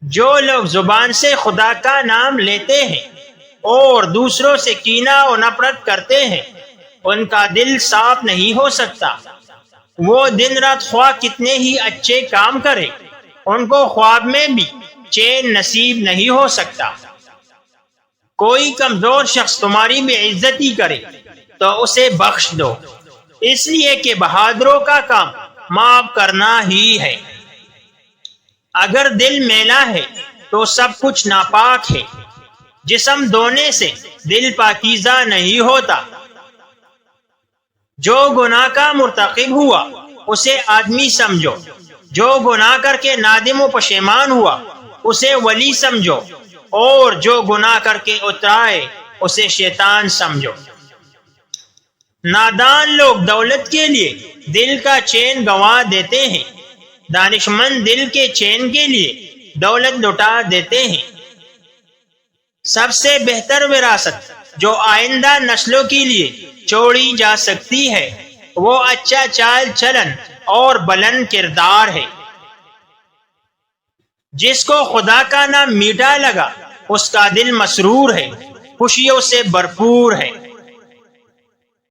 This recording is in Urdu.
جو لوگ زبان سے خدا کا نام لیتے ہیں اور دوسروں سے کینہ و نفرت کرتے ہیں ان کا دل صاف نہیں ہو سکتا۔ وہ دن رات خواہ کتنے ہی اچھے کام کرے ان کو خواب میں بھی چین نصیب نہیں ہو سکتا۔ کوئی کمزور شخص تمہاری بے عزتی کرے تو اسے بخش دو، اس لیے کہ بہادروں کا کام معاف کرنا ہی ہے۔ اگر دل میلا ہے تو سب کچھ ناپاک ہے، جسم دھونے سے دل پاکیزہ نہیں ہوتا۔ جو گناہ کا مرتکب ہوا اسے آدمی سمجھو، جو گناہ کر کے نادم و پشیمان ہوا اسے ولی سمجھو، اور جو گناہ کر کے اترائے اسے شیطان سمجھو۔ نادان لوگ دولت کے لیے دل کا چین گنوا دیتے ہیں، دانشمند دل کے چین کے لیے دولت لٹا دیتے ہیں۔ سب سے بہتر وراثت جو آئندہ نسلوں کے لیے چھوڑی جا سکتی ہے وہ اچھا چال چلن اور بلند کردار ہے۔ جس کو خدا کا نام میٹھا لگا اس کا دل مسرور ہے، خوشیوں سے بھرپور ہے۔